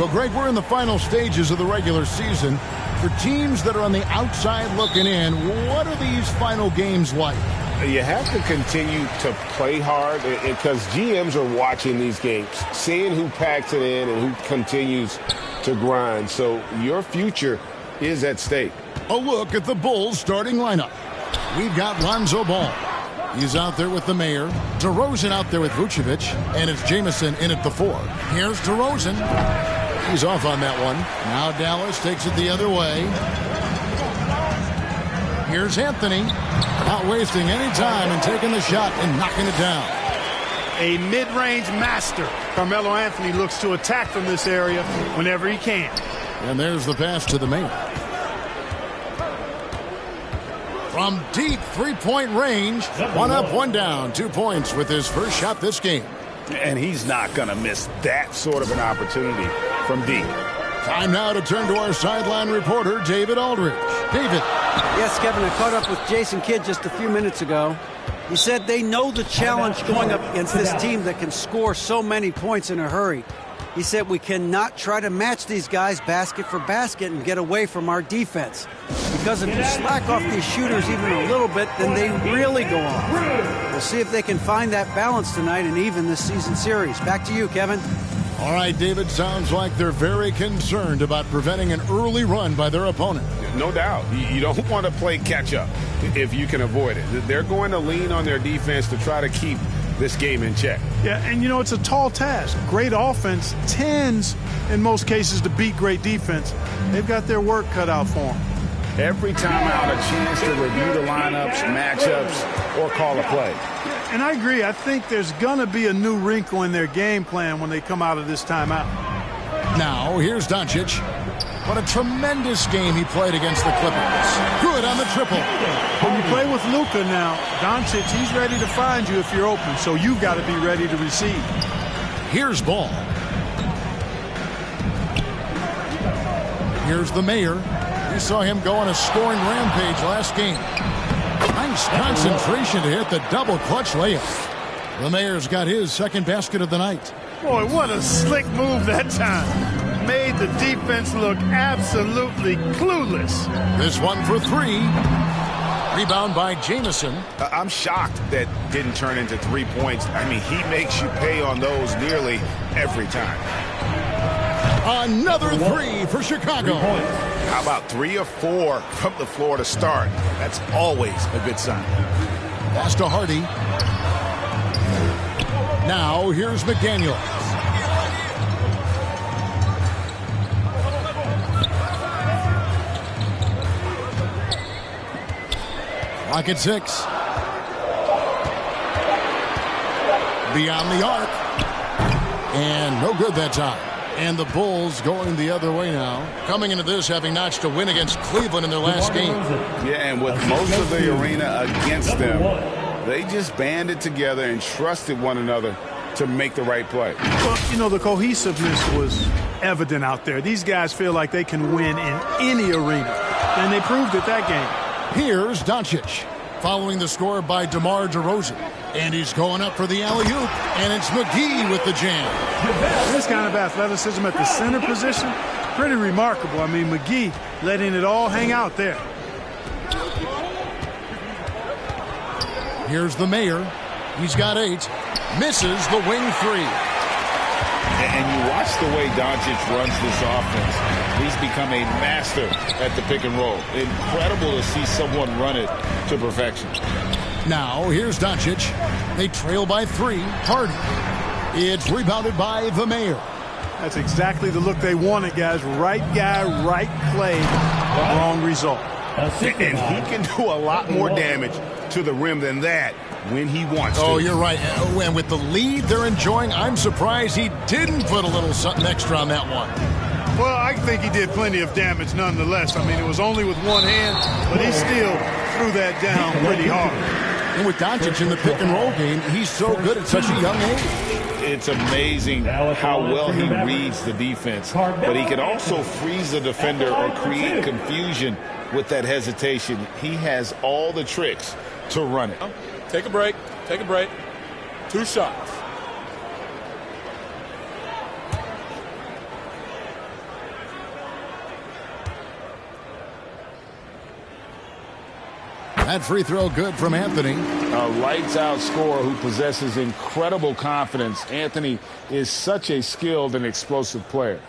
Well, Greg, we're in the final stages of the regular season. For teams that are on the outside looking in, what are these final games like? You have to continue to play hard because GMs are watching these games, seeing who packs it in and who continues to grind. So your future is at stake. A look at the Bulls starting lineup. We've got Lonzo Ball. He's out there with the mayor. DeRozan out there with Vucevic. And it's Jamison in at the 4. Here's DeRozan. He's off on that one. Now Dallas takes it the other way. Here's Anthony. Not wasting any time and taking the shot and knocking it down. A mid-range master. Carmelo Anthony looks to attack from this area whenever he can. And there's the pass to the mayor. From deep three-point range, 1 up, 1 down, 2 points with his first shot this game. And he's not going to miss that sort of an opportunity from deep. Time now to turn to our sideline reporter, David Aldridge. David. Yes, Kevin, I caught up with Jason Kidd just a few minutes ago. He said they know the challenge going up against this team that can score so many points in a hurry. He said we cannot try to match these guys basket for basket and get away from our defense. Because if you slack off these shooters even a little bit, then they really go off. We'll see if they can find that balance tonight and even this season series. Back to you, Kevin. All right, David, sounds like they're very concerned about preventing an early run by their opponent. No doubt. You don't want to play catch-up if you can avoid it. They're going to lean on their defense to try to keep this game in check. Yeah, and you know, it's a tall task. Great offense tends, in most cases, to beat great defense. They've got their work cut out for them. Every time out, a chance to review the lineups, matchups, or call a play. And I agree. I think there's going to be a new wrinkle in their game plan when they come out of this timeout. Now, here's Doncic. What a tremendous game he played against the Clippers. Good on the triple. When you play with Luka now, Doncic, he's ready to find you if you're open, so you've got to be ready to receive. Here's Ball. Here's the mayor. We saw him go on a scoring rampage last game. Nice concentration to hit the double clutch layup. The mayor's got his second basket of the night. Boy, what a slick move that time. Made the defense look absolutely clueless. This one for 3. Rebound by Jamison. I'm shocked that didn't turn into 3 points. I mean, he makes you pay on those nearly every time. Another 3 for Chicago. How about 3 or 4 from the floor to start? That's always a good sign. Pass to Hardy. Now here's McDaniel. Clock at 6. Beyond the arc. And no good that time. And the Bulls going the other way now. Coming into this having notched a win against Cleveland in their last game. Yeah, and with most of the arena against them, they just banded together and trusted one another to make the right play. Well, you know, the cohesiveness was evident out there. These guys feel like they can win in any arena, and they proved it that game. Here's Doncic, following the score by DeMar DeRozan. And he's going up for the alley-oop, and it's McGee with the jam. This kind of athleticism at the center position, pretty remarkable. I mean, McGee letting it all hang out there. Here's the mayor. He's got 8. Misses the wing 3. And you watch the way Doncic runs this offense. He's become a master at the pick and roll. Incredible to see someone run it to perfection. Now, here's Doncic. They trail by 3. Hardy. It's rebounded by the mayor. That's exactly the look they wanted, guys. Right guy, right play, wrong result. And he can do a lot more damage to the rim than that when he wants to. Oh, you're right. And with the lead they're enjoying, I'm surprised he didn't put a little something extra on that one. Well, I think he did plenty of damage nonetheless. I mean, it was only with one hand, but he still threw that down pretty hard. And with Doncic in the pick and roll game, he's so good at such a young age. It's amazing how well he reads the defense, but he can also freeze the defender or create confusion with that hesitation. He has all the tricks to run it. Take a break. Take a break. 2 shots. That free throw good from Anthony. A lights-out scorer who possesses incredible confidence. Anthony is such a skilled and explosive player.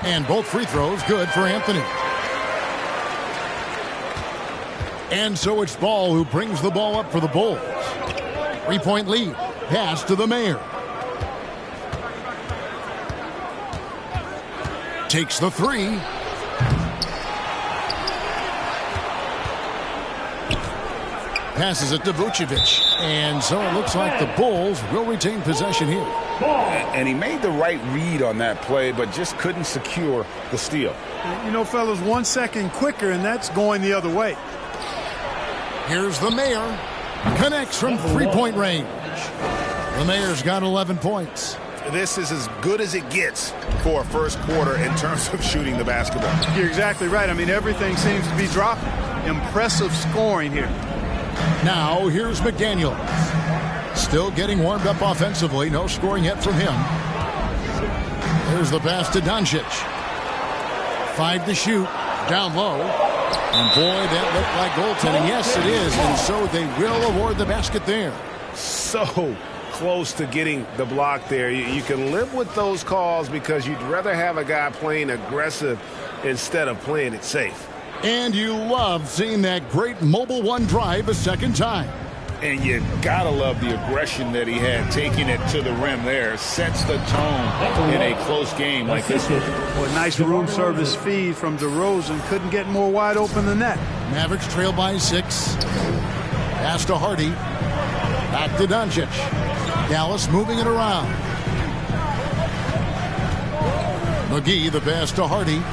And both free throws good for Anthony. And so it's Ball who brings the ball up for the Bulls. 3-point lead. Pass to the Mayor. Takes the three. Passes it to Vucevic. And so it looks like the Bulls will retain possession here. And he made the right read on that play, but just couldn't secure the steal. You know, fellas, 1 second quicker, and that's going the other way. Here's the Mayor. Connects from three-point range. The Mayor's got 11 points. This is as good as it gets for a first quarter in terms of shooting the basketball. You're exactly right. I mean, everything seems to be dropping. Impressive scoring here. Now, here's McDaniels. Still getting warmed up offensively. No scoring yet from him. Here's the pass to Doncic. 5 to shoot. Down low. And boy, that looked like goaltending. Yes, it is. And so they will award the basket there. So close to getting the block there. You can live with those calls because you'd rather have a guy playing aggressive instead of playing it safe. And you love seeing that great mobile one drive a second time. And you gotta love the aggression that he had, taking it to the rim there. Sets the tone in a close game like this one. Well, nice room service feed from DeRozan. Couldn't get more wide open than that. Mavericks trail by 6. Pass to Hardy. Back to Doncic. Dallas moving it around. McGee, the pass to Hardy.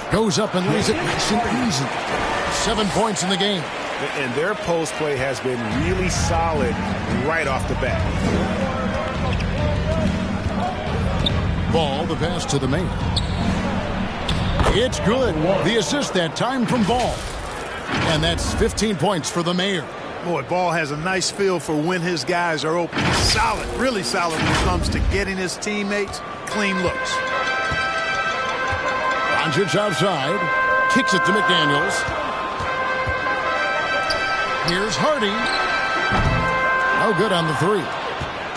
Goes up and lays it nice and easy. 7 points in the game. And their post play has been really solid right off the bat. Ball, the pass to the Mayor. It's good. The assist that time from Ball. And that's 15 points for the Mayor. Boy, Ball has a nice feel for when his guys are open. Solid, really solid when it comes to getting his teammates clean looks. Doncic outside. Kicks it to McDaniels. Here's Hardy. No good on the three.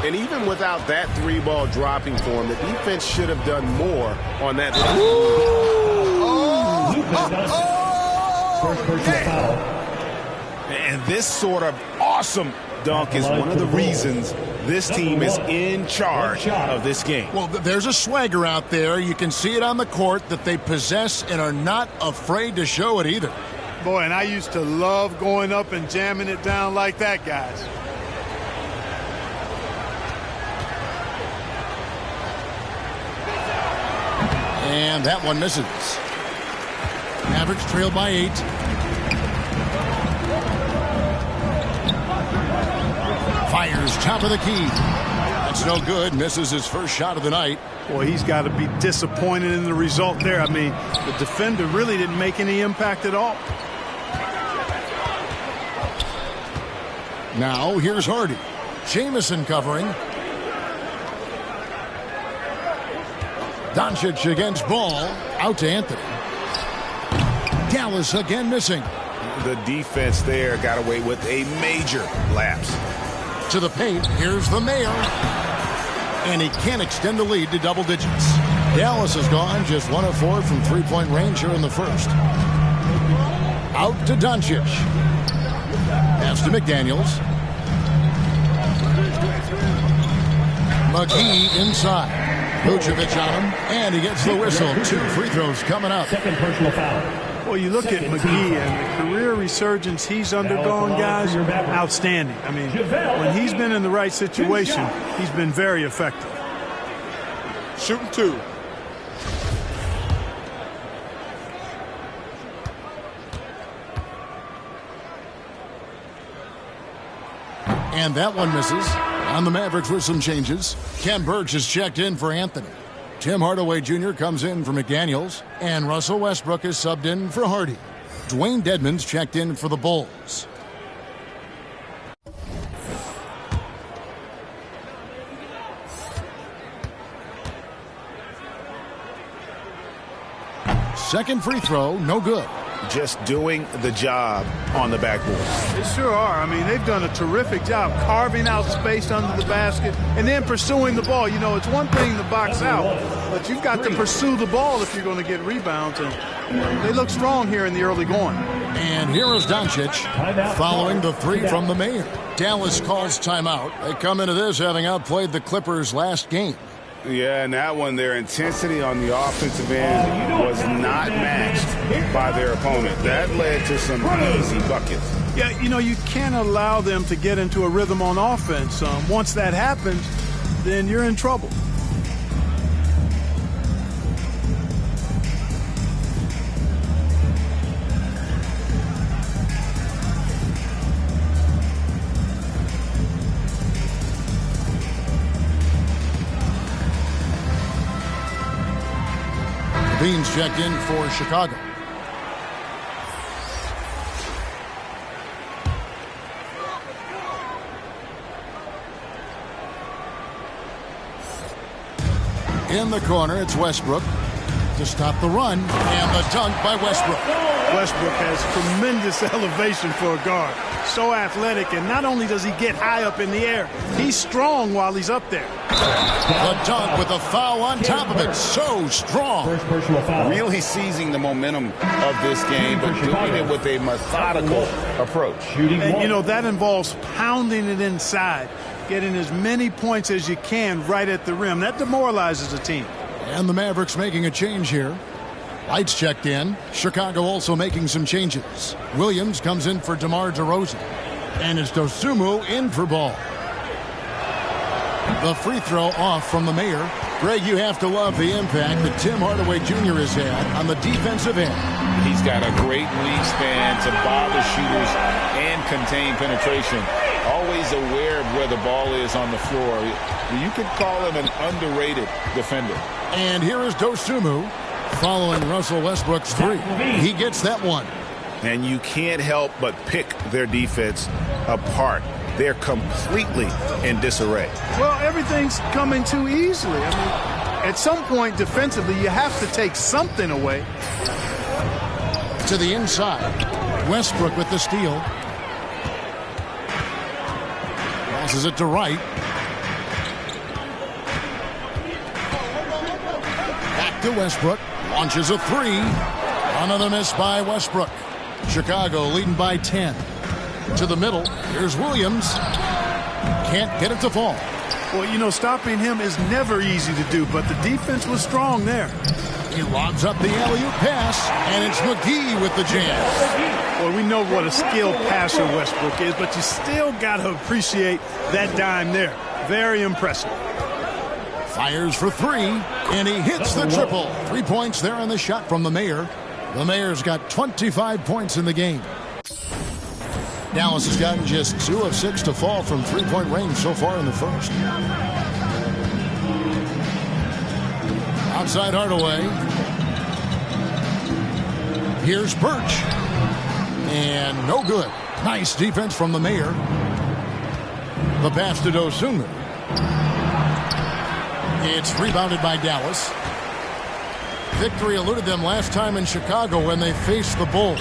And even without that three ball dropping for him, the defense should have done more on that. And this sort of awesome dunk is one of the reasons this team is in charge of this game. Well, there's a swagger out there. You can see it on the court that they possess and are not afraid to show it either. Boy, and I used to love going up and jamming it down like that, guys. And that one misses. Mavericks trail by 8. Fires top of the key. That's no good. Misses his first shot of the night. Boy, he's got to be disappointed in the result there. I mean, the defender really didn't make any impact at all. Now, here's Hardy. Jamison covering. Doncic against Ball. Out to Anthony. Dallas again missing. The defense there got away with a major lapse. To the paint, here's the Mayor. And he can't extend the lead to double digits. Dallas has gone just 1 of 4 from three-point range here in the first. Out to Doncic. Pass to McDaniels. McGee inside. Vucevic on him, and he gets the whistle. 2 free throws coming up. Second personal foul. Well, you look at McGee and the career resurgence he's undergone, guys, outstanding. I mean, when he's been in the right situation, he's been very effective. Shooting 2. And that one misses. On the Mavericks with some changes. Ken Burge is checked in for Anthony. Tim Hardaway Jr. comes in for McDaniels, and Russell Westbrook is subbed in for Hardy. Dwayne Dedmon's checked in for the Bulls. Second free throw, no good. Just doing the job on the backboard. They sure are. I mean, they've done a terrific job carving out space under the basket and then pursuing the ball. You know, it's one thing to box out, but you've got to pursue the ball if you're going to get rebounds. And they look strong here in the early going. And here is Doncic following the three from the Mayor. Dallas calls timeout. They come into this having outplayed the Clippers last game. Yeah, and that one, their intensity on the offensive end was not matched by their opponent. That led to some easy buckets. Yeah, you know, you can't allow them to get into a rhythm on offense. Once that happens, then you're in trouble. Beans checked in for Chicago. In the corner, it's Westbrook to stop the run, and the dunk by Westbrook. Westbrook has tremendous elevation for a guard. So athletic, and not only does he get high up in the air, he's strong while he's up there. The dunk with a foul on top of it. So strong. Really seizing the momentum of this game, but doing it with a methodical approach. And, you know, that involves pounding it inside, getting as many points as you can right at the rim. That demoralizes a team. And the Mavericks making a change here. Lights checked in. Chicago also making some changes. Williams comes in for DeMar DeRozan. And it's Dosunmu in for Ball. The free throw off from the Mayor. Greg, you have to love the impact that Tim Hardaway Jr. has had on the defensive end. He's got a great wingspan to bother shooters and contain penetration. Always aware of where the ball is on the floor. You could call him an underrated defender. And here is Dosunmu following Russell Westbrook's three. He gets that one. And you can't help but pick their defense apart. They're completely in disarray. Well, everything's coming too easily. I mean, at some point defensively, you have to take something away. To the inside. Westbrook with the steal. Passes it to Wright. Back to Westbrook. Launches a three. Another miss by Westbrook. Chicago leading by 10. To the middle. Here's Williams. Can't get it to fall. Well, you know, stopping him is never easy to do, but the defense was strong there. He lobs up the alley-oop pass, and it's McGee with the jam. Well, we know what a skilled passer Westbrook is, but you still got to appreciate that dime there. Very impressive. Fires for three, and he hits the triple. 3 points there on the shot from the Mayor. The Mayor's got 25 points in the game. Dallas has gotten just 2 of 6 to fall from three-point range so far in the first. Outside Hardaway. Here's Birch. And no good. Nice defense from the Mayor. The pass to Dosunmu. It's rebounded by Dallas. Victory eluded them last time in Chicago when they faced the Bulls.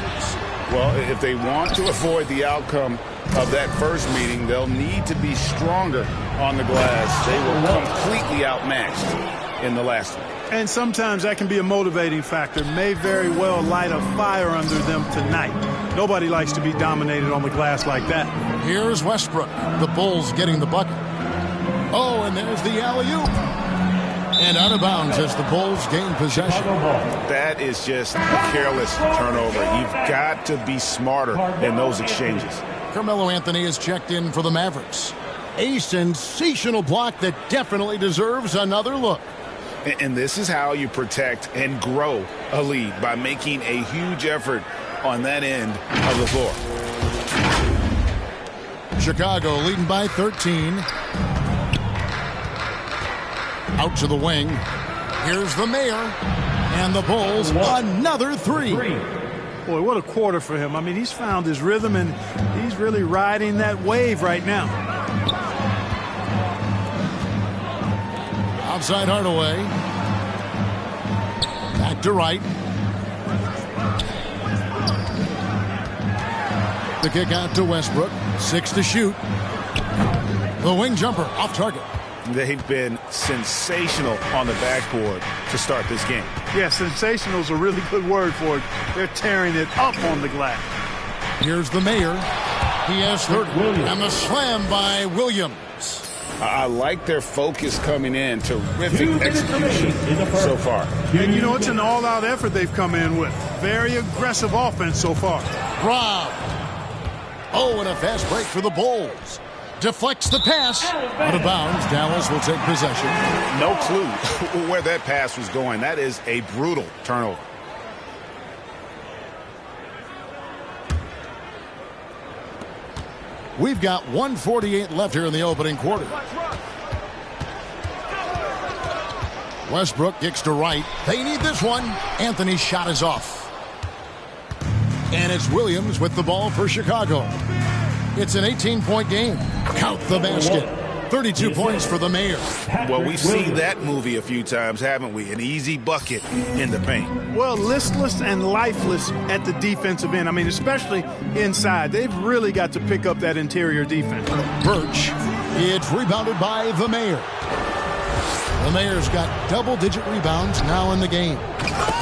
Well, if they want to avoid the outcome of that first meeting, they'll need to be stronger on the glass. They were completely outmatched in the last one. And sometimes that can be a motivating factor. May very well light a fire under them tonight. Nobody likes to be dominated on the glass like that. Here's Westbrook. The Bulls getting the bucket. Oh, and there's the alley-oop. And out of bounds as the Bulls gain possession. That is just a careless turnover. You've got to be smarter in those exchanges. Carmelo Anthony is checked in for the Mavericks. A sensational block that definitely deserves another look. And this is how you protect and grow a lead, by making a huge effort on that end of the floor. Chicago leading by 13. Out to the wing. Here's the Mayor. And the Bulls, another three. Boy, what a quarter for him. I mean, he's found his rhythm, and he's really riding that wave right now. Outside Hardaway. Back to right. The kick out to Westbrook. 6 to shoot. The wing jumper off target. They've been sensational on the backboard to start this game. Yeah, sensational is a really good word for it. They're tearing it up on the glass. Here's the Mayor. He has 30. And the slam by Williams. I like their focus coming in. Terrific execution so far. And, you know, it's an all-out effort they've come in with. Very aggressive offense so far. Rob. Oh, and a fast break for the Bulls. Deflects the pass. Out of bounds. Dallas will take possession. No clue where that pass was going. That is a brutal turnover. We've got 1:48 left here in the opening quarter. Westbrook kicks to right. They need this one. Anthony's shot is off. And it's Williams with the ball for Chicago. It's an 18-point game. Count the basket. 32 points for the Mayor. Well, we've seen that movie a few times, haven't we? An easy bucket in the paint. Well, listless and lifeless at the defensive end. I mean, especially inside. They've really got to pick up that interior defense. Birch. It's rebounded by the Mayor. The Mayor's got double-digit rebounds now in the game.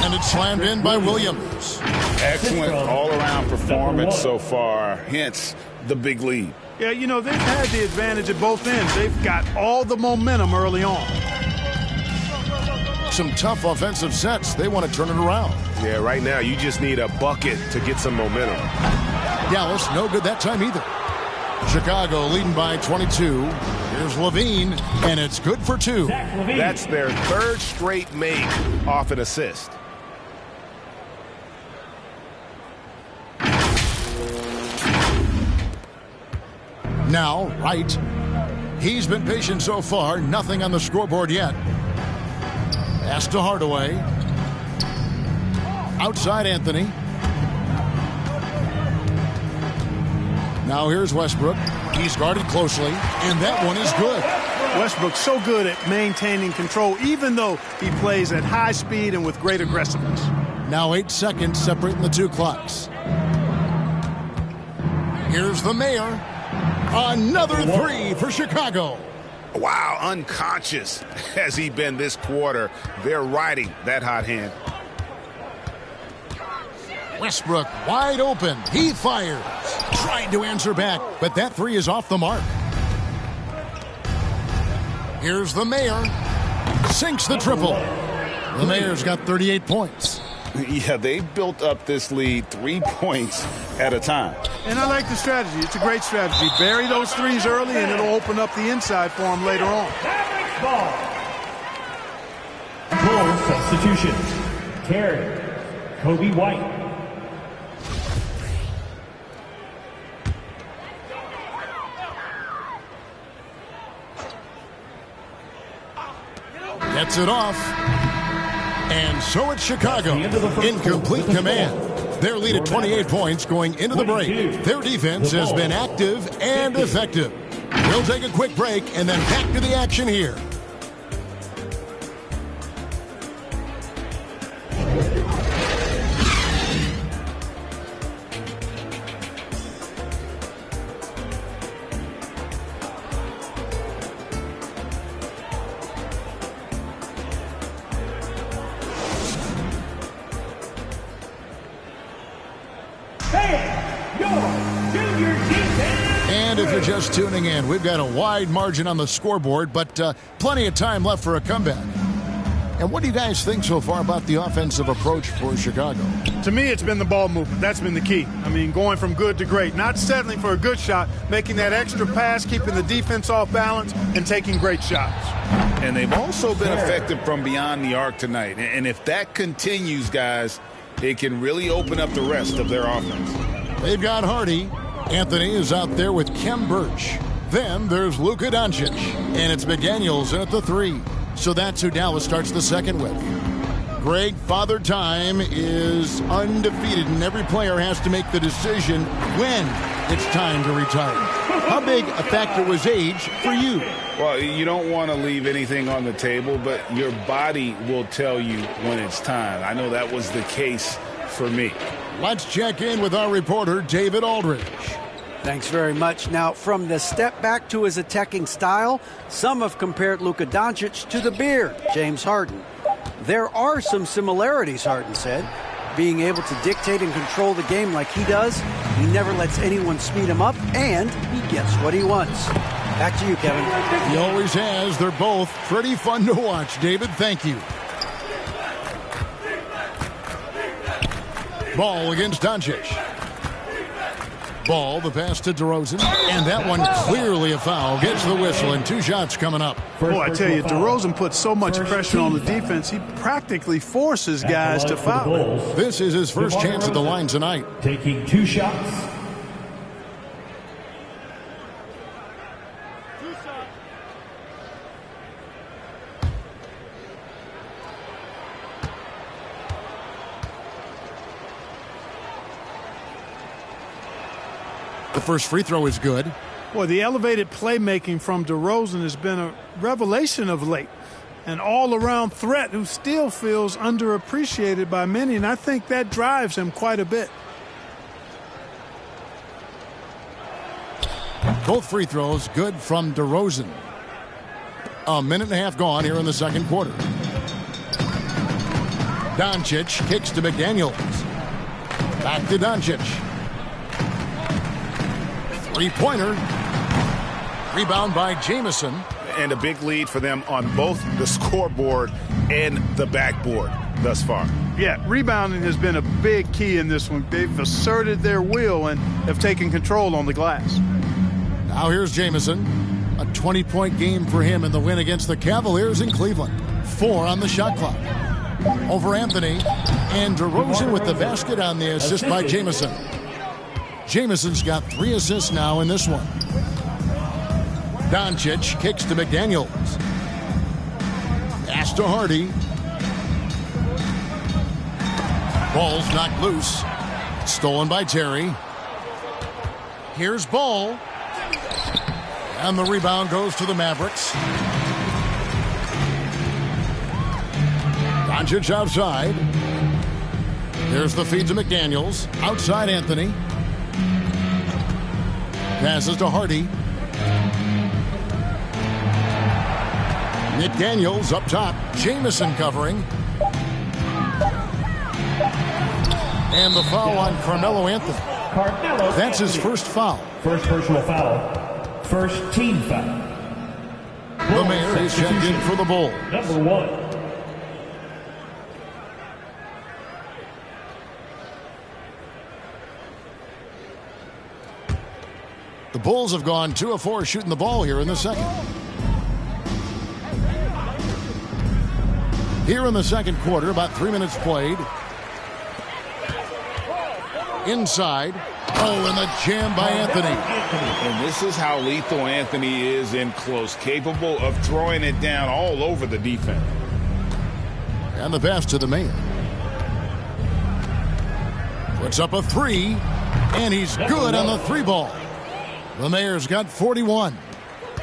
And it's slammed in by Williams. Excellent all-around performance so far, hence the big lead. Yeah, you know, they've had the advantage at both ends. They've got all the momentum early on. Some tough offensive sets. They want to turn it around. Yeah, right now you just need a bucket to get some momentum. Dallas, no good that time either. Chicago leading by 22. Here's Levine, and it's good for 2. That's their third straight make off an assist. Now, Wright. He's been patient so far. Nothing on the scoreboard yet. Pass to Hardaway. Outside Anthony. Now here's Westbrook. He's guarded closely, and that one is good. Westbrook's so good at maintaining control, even though he plays at high speed and with great aggressiveness. Now 8 seconds separating the two clocks. Here's the Mayor. Another 3 for Chicago. Wow, unconscious has he been this quarter. They're riding that hot hand. Westbrook wide open. He fires. Trying to answer back, but that 3 is off the mark. Here's the Mayor. Sinks the triple. The Mayor's got 38 points. Yeah, they built up this lead 3 points at a time. And I like the strategy. It's a great strategy. Bury those threes early, and it'll open up the inside for them later on. Maverics ball. Bull substitution. Carry. Kobe White. Gets it off. And so it's Chicago in complete command. Their lead at 28 points going into the break. Their defense has been active and effective. We'll take a quick break and then back to the action here. And if you're just tuning in, we've got a wide margin on the scoreboard, but plenty of time left for a comeback. And what do you guys think so far about the offensive approach for Chicago? To me, it's been the ball movement. That's been the key. I mean, going from good to great. Not settling for a good shot, making that extra pass, keeping the defense off balance, and taking great shots. And they've also been effective from beyond the arc tonight. And if that continues, guys, it can really open up the rest of their offense. They've got Hardy. Anthony is out there with Kem Birch. Then there's Luka Doncic. And it's McDaniels in at the 3. So that's who Dallas starts the second with. Greg, Father Time is undefeated, and every player has to make the decision when it's time to retire. How big a factor was age for you? Well, you don't want to leave anything on the table, but your body will tell you when it's time. I know that was the case for me. Let's check in with our reporter, David Aldridge. Thanks very much. Now, from the step back to his attacking style, some have compared Luka Doncic to the Beard, James Harden. There are some similarities, Harden said. Being able to dictate and control the game like he does, he never lets anyone speed him up, and he gets what he wants. Back to you, Kevin. He always has. They're both pretty fun to watch. David, thank you. Ball against Doncic. Ball, the pass to DeRozan, and that one clearly a foul. Gets the whistle, and 2 shots coming up. Boy, I tell you, DeRozan puts so much pressure on the defense, he practically forces guys to foul. This is his first chance at the line tonight. Taking 2 shots. The first free throw is good. Boy, the elevated playmaking from DeRozan has been a revelation of late. An all-around threat who still feels underappreciated by many, and I think that drives him quite a bit. Both free throws good from DeRozan. A minute and a half gone here in the second quarter. Doncic kicks to McDaniels. Back to Doncic. Three-pointer. Rebound by Jamison. And a big lead for them on both the scoreboard and the backboard thus far. Yeah, rebounding has been a big key in this one. They've asserted their will and have taken control on the glass. Now here's Jamison. A 20-point game for him in the win against the Cavaliers in Cleveland. 4 on the shot clock. Over Anthony. And DeRozan with the basket on the assist by Jamison. Jamison's got 3 assists now in this one. Doncic kicks to McDaniels. Pass to Hardy. Ball's knocked loose. Stolen by Terry. Here's Ball. And the rebound goes to the Mavericks. Doncic outside. There's the feed to McDaniels. Outside Anthony. Passes to Hardy. McDaniels up top. Jamison covering. And the foul on Carmelo Anthony. That's his first foul. First personal foul. First team foul. The Mayor is checked in for the Bulls. Number 1. The Bulls have gone 2 of 4 shooting the ball here in the second. Here in the second quarter, about 3 minutes played. Inside. Oh, and the jam by Anthony. And this is how lethal Anthony is in close, capable of throwing it down all over the defense. And the pass to the Mayor. Puts up a 3, and he's good on the 3 ball. The Mayor's got 41.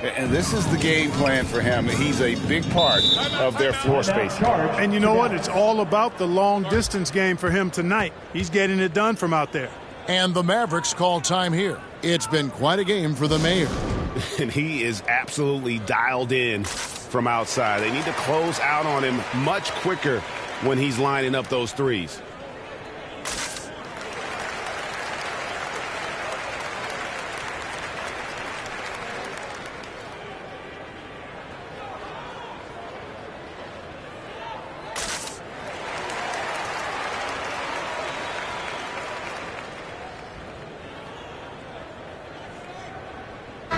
And this is the game plan for him. He's a big part of their floor space. And you know what? It's all about the long-distance game for him tonight. He's getting it done from out there. And the Mavericks call time here. It's been quite a game for the Mayor. And he is absolutely dialed in from outside. They need to close out on him much quicker when he's lining up those threes.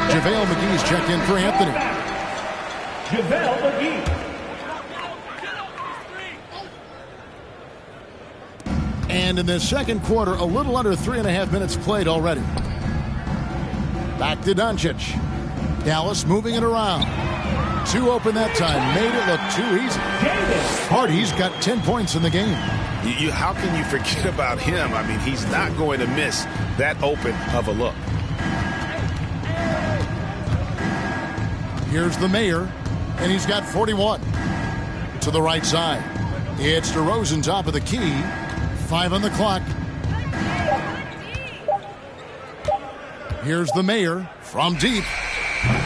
JaVale McGee's checked in for Anthony. JaVale McGee. And in the second quarter, a little under 3.5 minutes played already. Back to Doncic. Dallas moving it around. Too open that time. Made it look too easy. Hardy's got 10 points in the game. How can you forget about him? I mean, he's not going to miss that open of a look. Here's the Mayor, and he's got 41. To the right side. It's DeRozan top of the key. 5 on the clock. Here's the Mayor from deep.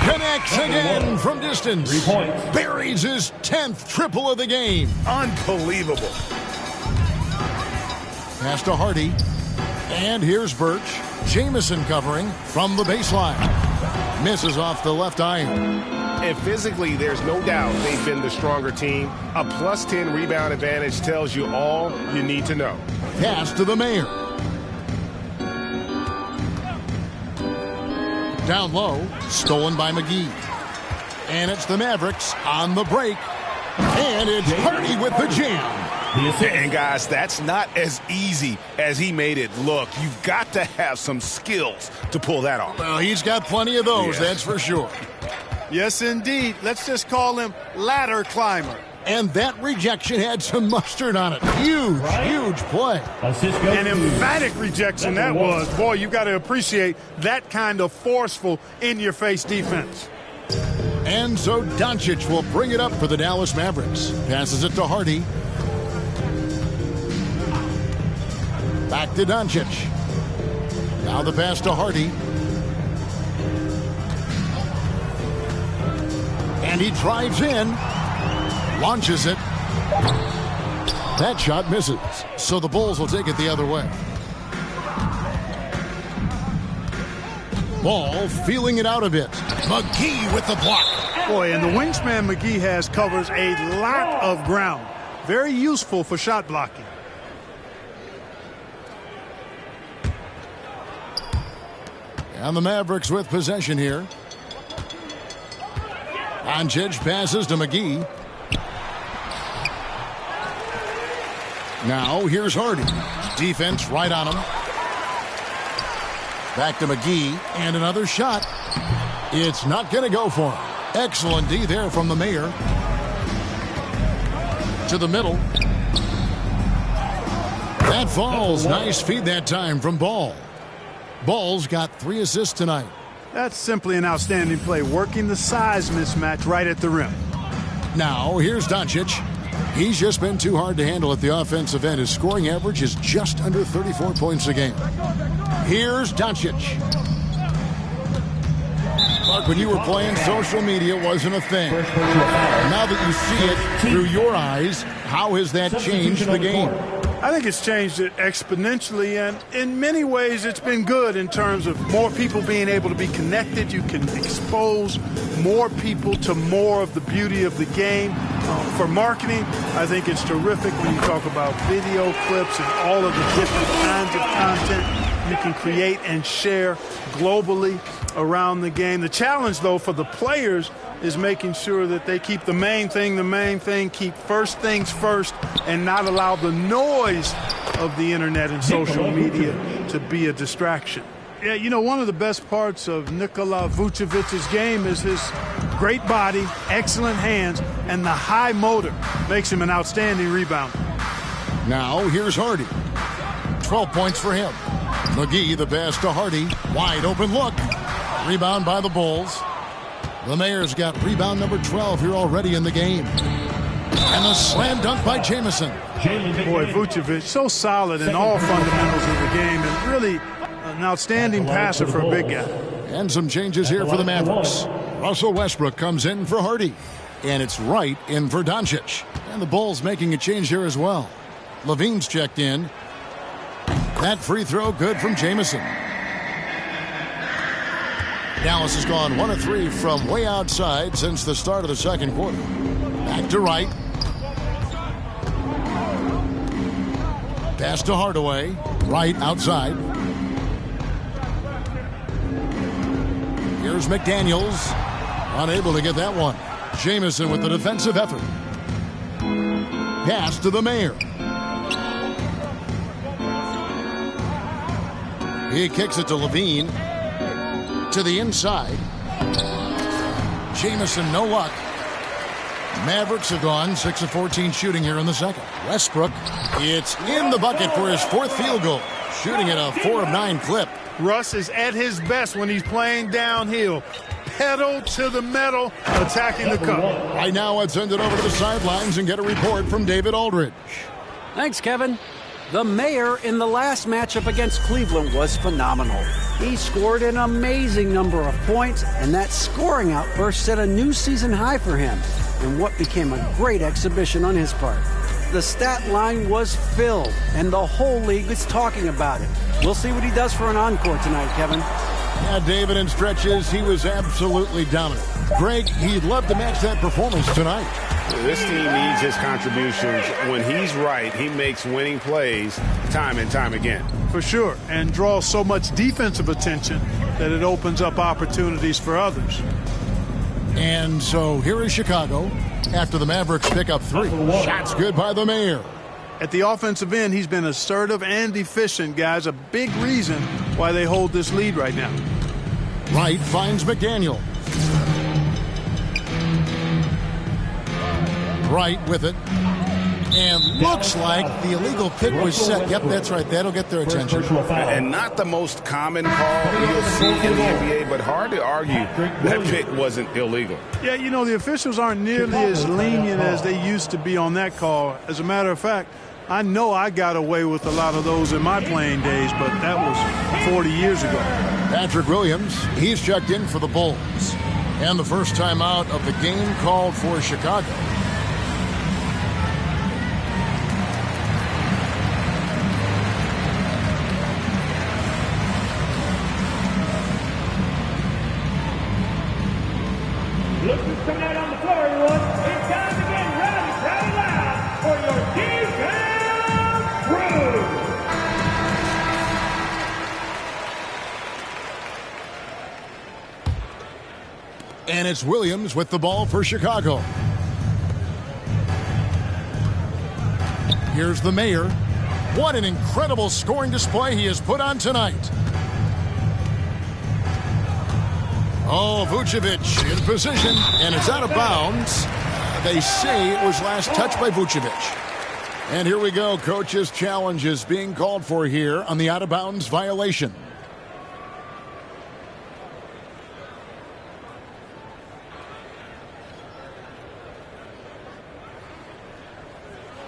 Connects again from distance. 3 points. Buries his 10th triple of the game. Unbelievable. Pass to Hardy. And here's Birch. Jamison covering from the baseline. Misses off the left iron. And physically, there's no doubt they've been the stronger team. A plus 10 rebound advantage tells you all you need to know. Pass to the Mayor. Down low, stolen by McGee. And it's the Mavericks on the break. And it's Hardy with the jam. And guys, that's not as easy as he made it look. You've got to have some skills to pull that off. Well, he's got plenty of those, that's for sure. Yes, indeed. Let's just call him ladder climber. And that rejection had some mustard on it. Huge play. An emphatic rejection that was. Boy, you got to appreciate that kind of forceful in-your-face defense. And so Doncic will bring it up for the Dallas Mavericks. Passes it to Hardy. Back to Doncic. Now the pass to Hardy. And he drives in. Launches it. That shot misses. So the Bulls will take it the other way. Ball feeling it out a bit. McGee with the block. Boy, and the wingspan McGee has covers a lot of ground. Very useful for shot blocking. And the Mavericks with possession here. Doncic passes to McGee. Now here's Hardy. Defense right on him. Back to McGee. And another shot. It's not going to go for him. Excellent D there from the Mayor. To the middle. That falls. Nice feed that time from Ball. Ball's got 3 assists tonight. That's simply an outstanding play, working the size mismatch right at the rim. Now, here's Doncic. He's just been too hard to handle at the offensive end. His scoring average is just under 34 points a game. Here's Doncic. Mark, when you were playing, social media wasn't a thing. Now that you see it through your eyes, how has that changed the game? I think it's changed it exponentially, and in many ways it's been good in terms of more people being able to be connected. You can expose more people to more of the beauty of the game. For marketing, I think it's terrific when you talk about video clips and all of the different kinds of content you can create and share globally around the game. The challenge, though, for the players is making sure that they keep the main thing, keep first things first, and not allow the noise of the internet and social media to be a distraction. Yeah, you know, one of the best parts of Nikola Vucevic's game is his great body, excellent hands, and the high motor makes him an outstanding rebounder. Now, here's Hardy. 12 points for him. McGee, the pass to Hardy. Wide open look. Rebound by the Bulls. The Mayor's got rebound number 12 here already in the game. And a slam dunk by Jamison. Boy, Vucevic, so solid in all fundamentals of the game, and really an outstanding passer for a big guy. And some changes here for the Mavericks. Russell Westbrook comes in for Hardy. And it's Wright in for Doncic. And the Bulls making a change here as well. Levine's checked in. That free throw good from Jamison. Dallas has gone 1 of 3 from way outside since the start of the second quarter. Back to Wright. Pass to Hardaway. Wright outside. Here's McDaniels. Unable to get that one. Jamison with the defensive effort. Pass to the Mayor. He kicks it to Levine. To the inside. Jamison, no luck. Mavericks have gone 6 of 14 shooting here in the second. Westbrook, it's in the bucket for his fourth field goal, shooting at a 4 of 9 clip. Russ is at his best when he's playing downhill. Pedal to the metal, attacking the cup. Right now, let's send it over to the sidelines and get a report from David Aldridge. Thanks, Kevin. The mayor in the last matchup against Cleveland was phenomenal. He scored an amazing number of points, and that scoring outburst set a new season high for him in what became a great exhibition on his part. The stat line was filled, and the whole league is talking about it. We'll see what he does for an encore tonight, Kevin. Yeah, David, in stretches, he was absolutely dominant. Greg, he'd love to match that performance tonight. This team needs his contributions. When he's right, he makes winning plays time and time again. For sure, and draws so much defensive attention that it opens up opportunities for others. And so here is Chicago after the Mavericks pick up 3. Shots good by the mayor. At the offensive end, he's been assertive and efficient, guys. A big reason why they hold this lead right now. Wright finds McDaniel. Wright with it. And looks like the illegal pick was set. Yep, that's right. That'll get their attention. And not the most common call you'll see in the NBA, but hard to argue that pick wasn't illegal. Yeah, you know, the officials aren't nearly as lenient as they used to be on that call. As a matter of fact, I know I got away with a lot of those in my playing days, but that was 40 years ago. Patrick Williams, he's checked in for the Bulls. And the first time out of the game called for Chicago. Coming out on the floor, everyone. It's time to get rowdy loud for your defense crew. And it's Williams with the ball for Chicago. Here's the mayor. What an incredible scoring display he has put on tonight. Oh, Vucevic in position, and it's out of bounds. They say it was last touched by Vucevic. And here we go. Coach's challenge is being called for here on the out-of-bounds violation.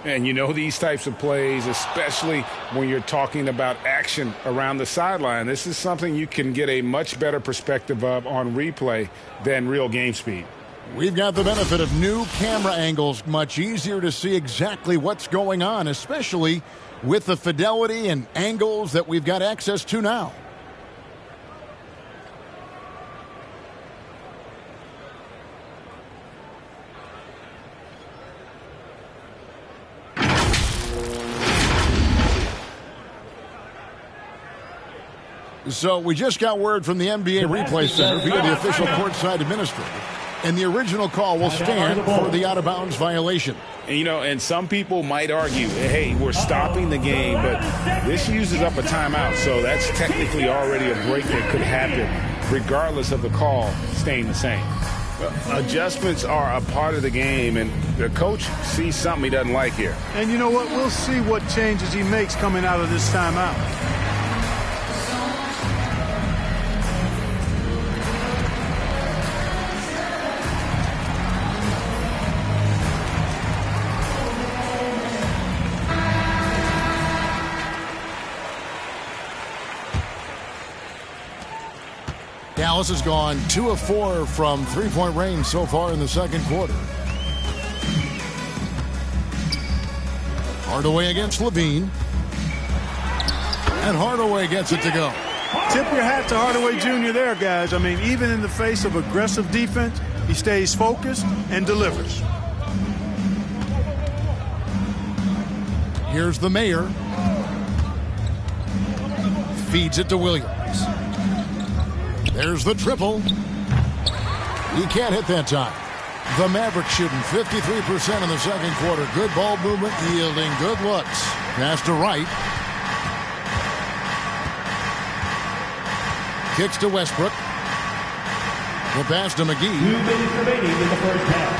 And you know these types of plays, especially when you're talking about action around the sideline, this is something you can get a much better perspective of on replay than real game speed. We've got the benefit of new camera angles, much easier to see exactly what's going on, especially with the fidelity and angles that we've got access to now. So we just got word from the NBA Replay Center via the official courtside administrator. And the original call will stand for the out-of-bounds violation. And, you know, and some people might argue, hey, we're stopping the game, but this uses up a timeout, so that's technically already a break that could happen regardless of the call staying the same. Adjustments are a part of the game, and the coach sees something he doesn't like here. And you know what? We'll see what changes he makes coming out of this timeout. Dallas has gone 2 of 4 from three-point range so far in the second quarter. Hardaway against Levine. And Hardaway gets it to go. Tip your hat to Hardaway Jr. there, guys. I mean, even in the face of aggressive defense, he stays focused and delivers. Here's the mayor. Feeds it to Williams. There's the triple. He can't hit that time. The Mavericks shooting 53% in the second quarter. Good ball movement, yielding good looks. Pass to Wright. Kicks to Westbrook. The pass to McGee. 2 minutes remaining in the first half.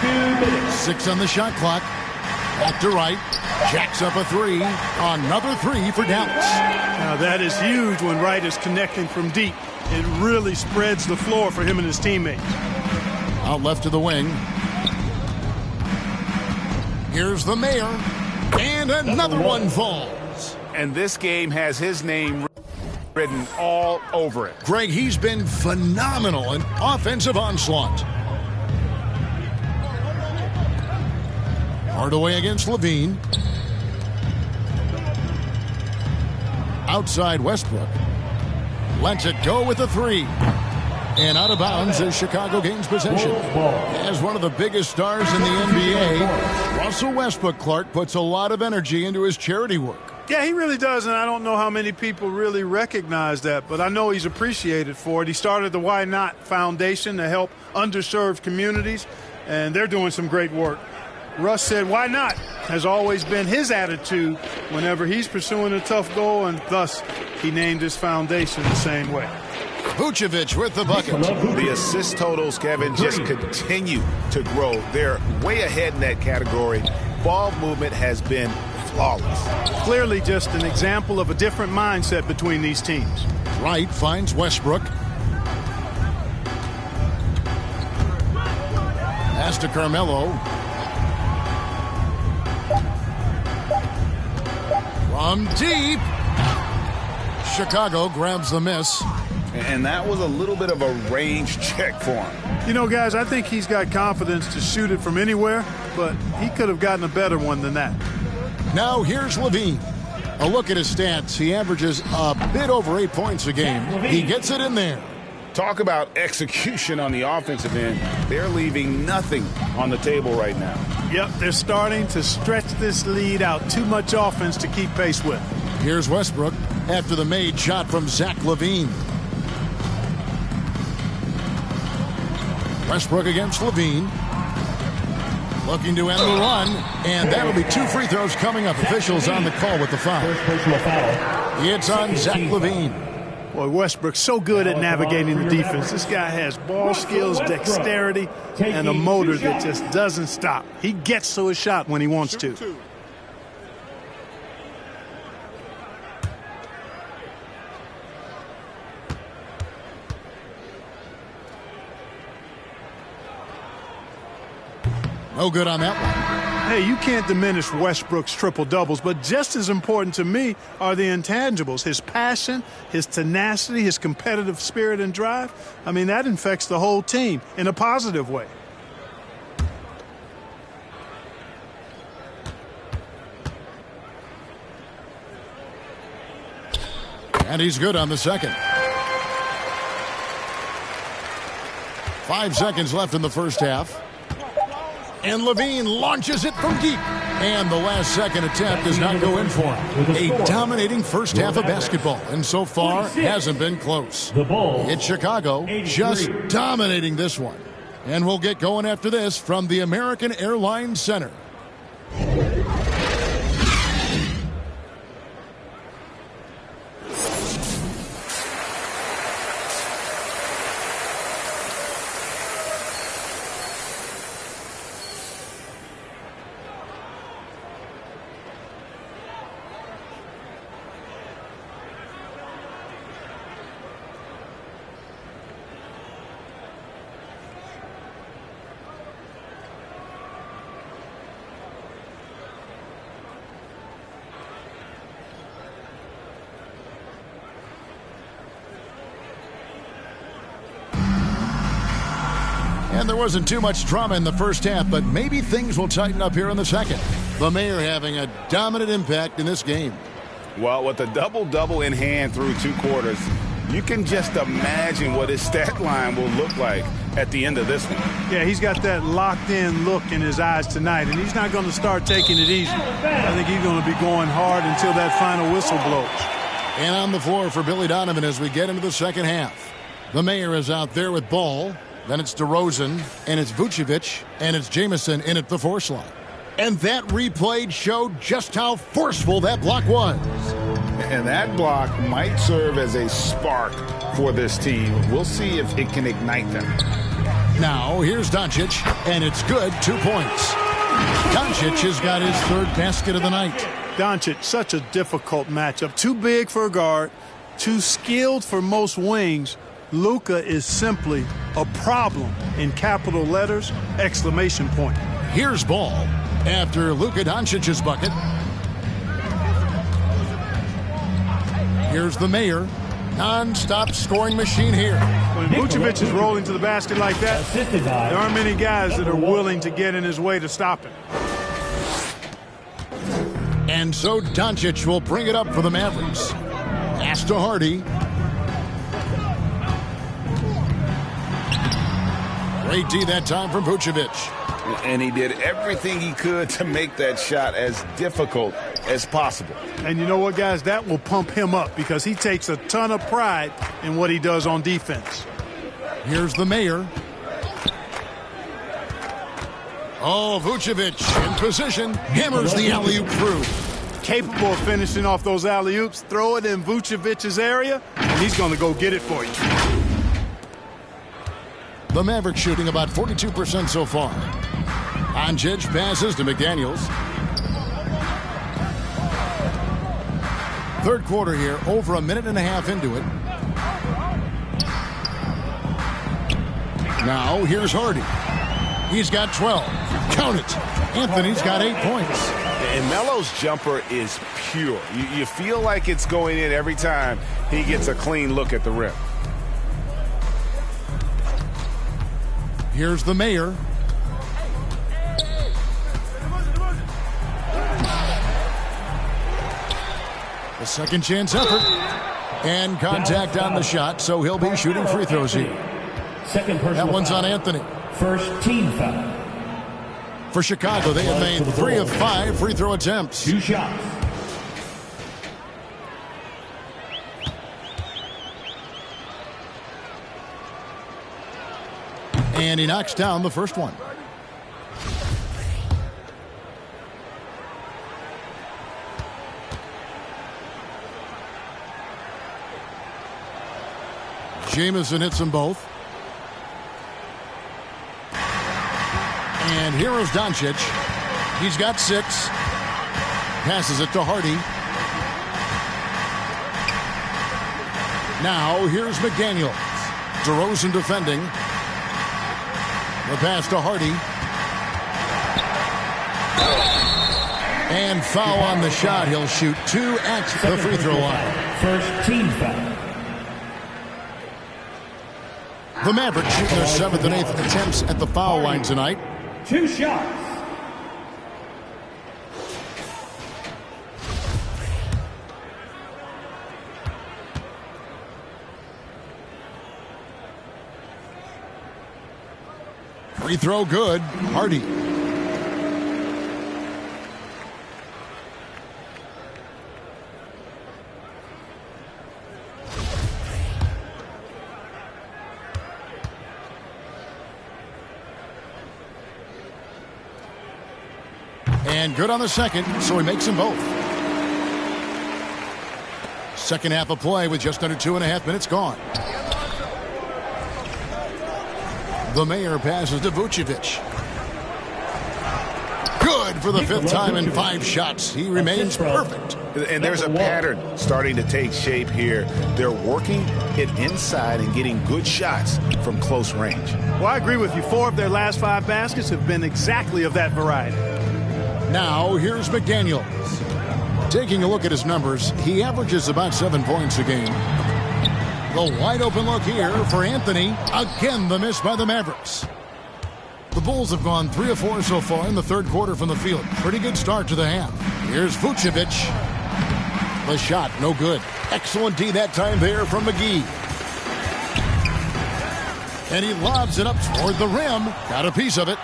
2 minutes. 6 on the shot clock. Back to right. Jacks up a 3. Another 3 for Dallas. Now that is huge when Wright is connecting from deep. It really spreads the floor for him and his teammates. Out left to the wing. Here's the Mayor. And another one falls. And this game has his name written all over it. Greg, he's been phenomenal in offensive onslaught. Hardaway against Levine. Outside Westbrook. Lets it go with a 3. And out of bounds as Chicago gains possession. As one of the biggest stars in the NBA, Russell Westbrook, Clark, puts a lot of energy into his charity work. Yeah, he really does, and I don't know how many people really recognize that, but I know he's appreciated for it. He started the Why Not Foundation to help underserved communities, and they're doing some great work. Russ said, why not, has always been his attitude whenever he's pursuing a tough goal, and thus he named his foundation the same way. Vucevic with the bucket. The assist totals, Kevin, just continue to grow. They're way ahead in that category. Ball movement has been flawless. Clearly just an example of a different mindset between these teams. Wright finds Westbrook. Pass to Carmelo. From deep. Chicago grabs the miss. And that was a little bit of a range check for him. You know, guys, I think he's got confidence to shoot it from anywhere, but he could have gotten a better one than that. Now here's Levine. A look at his stats. He averages a bit over 8 points a game. He gets it in there. Talk about execution on the offensive end. They're leaving nothing on the table right now. Yep, they're starting to stretch this lead out. Too much offense to keep pace with. Here's Westbrook after the made shot from Zach LaVine. Westbrook against LaVine. Looking to end the run, and that'll be 2 free throws coming up. Officials on the call with the foul. It's on Zach LaVine. Boy, Westbrook's so good at navigating the defense. This guy has ball skills, dexterity, and a motor that just doesn't stop. He gets to his shot when he wants to. No good on that one. Hey, you can't diminish Westbrook's triple-doubles, but just as important to me are the intangibles. His passion, his tenacity, his competitive spirit and drive. I mean, that infects the whole team in a positive way. And he's good on the second. 5 seconds left in the first half. And LaVine launches it from deep. And the last second attempt does not go in for him. A dominating first half of basketball. And so far, hasn't been close. It's Chicago just dominating this one. And we'll get going after this from the American Airlines Center. And there wasn't too much drama in the first half, but maybe things will tighten up here in the second. The Mayor having a dominant impact in this game. Well, with a double-double in hand through 2 quarters, you can just imagine what his stat line will look like at the end of this one. Yeah, he's got that locked-in look in his eyes tonight, and he's not going to start taking it easy. I think he's going to be going hard until that final whistle blows. And on the floor for Billy Donovan as we get into the second half. The Mayor is out there with ball. Then it's DeRozan, and it's Vucevic, and it's Jamison in at the 4 slot. And that replay showed just how forceful that block was. And that block might serve as a spark for this team. We'll see if it can ignite them. Now, here's Doncic, and it's good, 2 points. Doncic has got his third basket of the night. Doncic, such a difficult matchup. Too big for a guard, too skilled for most wings. Luka is simply a problem in capital letters, exclamation point. Here's Ball after Luka Doncic's bucket. Here's the mayor. Non-stop scoring machine here. When Vucevic is rolling to the basket like that, there aren't many guys that are willing to get in his way to stop him. And so Doncic will bring it up for the Mavericks. Pass to Hardy. Great D that time from Vucevic. And he did everything he could to make that shot as difficult as possible. And you know what, guys? That will pump him up because he takes a ton of pride in what he does on defense. Here's the mayor. Oh, Vucevic in position. Hammers the alley-oop through. Capable of finishing off those alley-oops. Throw it in Vucevic's area, and he's going to go get it for you. The Mavericks shooting about 42% so far. Doncic passes to McDaniels. Third quarter here, over a minute and a half into it. Now, here's Hardy. He's got 12. Count it. Anthony's got 8 points. And Melo's jumper is pure. You feel like it's going in every time he gets a clean look at the rim. Here's the mayor. The second chance effort. And contact on the shot, so he'll be shooting free throws here. That one's on Anthony. First team foul. For Chicago, they have made 3 of 5 free throw attempts. 2 shots. And he knocks down the first one. Jamison hits them both. And here is Doncic. He's got 6. Passes it to Hardy. Now here's McDaniels. DeRozan defending. The pass to Hardy. And foul on the shot. He'll shoot 2 at the free throw line. First team foul. The Mavericks shooting their 7th and 8th attempts at the foul line tonight. 2 shots. Free throw good. Hardy. And good on the second, so he makes them both. Second half of play with just under 2.5 minutes gone. The mayor passes to Vucevic. Good for the 5th time in 5 shots. He remains perfect. And there's a pattern starting to take shape here. They're working it inside and getting good shots from close range. Well, I agree with you. 4 of their last 5 baskets have been exactly of that variety. Now, here's McDaniels. Taking a look at his numbers, he averages about 7 points a game. The wide open look here for Anthony. Again, the miss by the Mavericks. The Bulls have gone 3 of 4 so far in the third quarter from the field. Pretty good start to the half. Here's Vucevic. The shot, no good. Excellent D that time there from McGee. And he lobs it up toward the rim. Got a piece of it.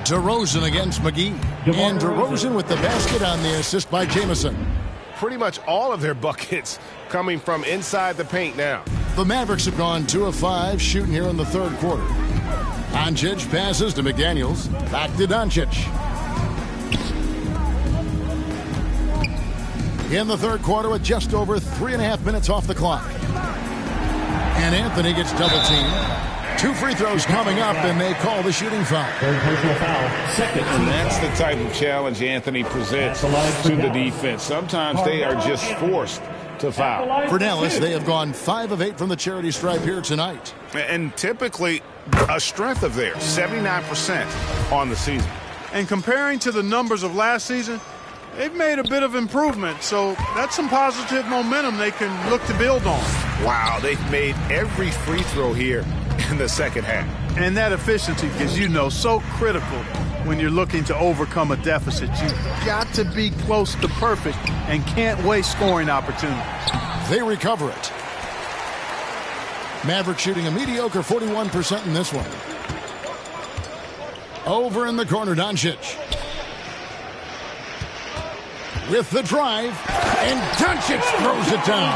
DeRozan against McGee. And DeRozan with the basket on the assist by Jamison. Pretty much all of their buckets coming from inside the paint now. The Mavericks have gone 2 of 5 shooting here in the third quarter. Doncic passes to McDaniels. Back to Doncic. In the third quarter with just over 3.5 minutes off the clock. And Anthony gets double-teamed. 2 free throws coming up, and they call the shooting foul. Third personal foul. Second. And that's the type of challenge Anthony presents to the defense. Sometimes they are just forced to foul. For Dallas, they have gone 5 of 8 from the charity stripe here tonight. And typically a strength of theirs, 79% on the season. And comparing to the numbers of last season, they've made a bit of improvement. So that's some positive momentum they can look to build on. Wow, they've made every free throw here in the second half. And that efficiency is, so critical when you're looking to overcome a deficit. You've got to be close to perfect and can't waste scoring opportunities. They recover it. Maverick shooting a mediocre 41% in this one. Over in the corner, Doncic. With the drive, and Doncic throws it down.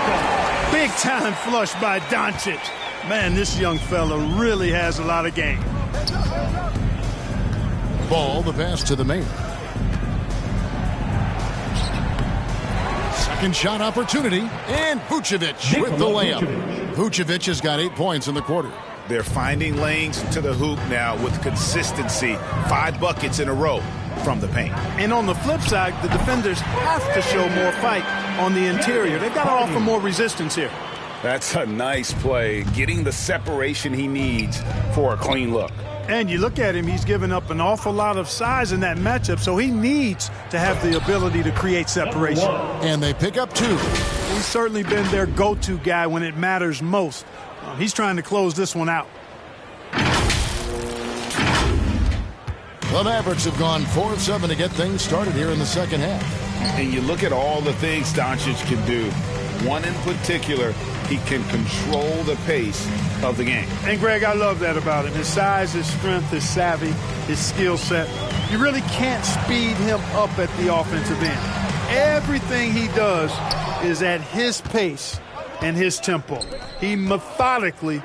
Big time flush by Doncic. Man, this young fella really has a lot of game. Ball, the pass to the main. Second shot opportunity, and Vucevic with the layup. Vucevic has got 8 points in the quarter. They're finding lanes to the hoop now with consistency. 5 buckets in a row from the paint. And on the flip side, the defenders have to show more fight on the interior. They've got to offer more resistance here. That's a nice play, getting the separation he needs for a clean look. And you look at him, he's given up an awful lot of size in that matchup, so he needs to have the ability to create separation. And they pick up 2. He's certainly been their go-to guy when it matters most. He's trying to close this one out. The Mavericks have gone 4 of 7 to get things started here in the second half. And you look at all the things Doncic can do. One in particular, he can control the pace of the game. And, Greg, I love that about him. His size, his strength, his savvy, his skill set. You really can't speed him up at the offensive end. Everything he does is at his pace and his tempo. He methodically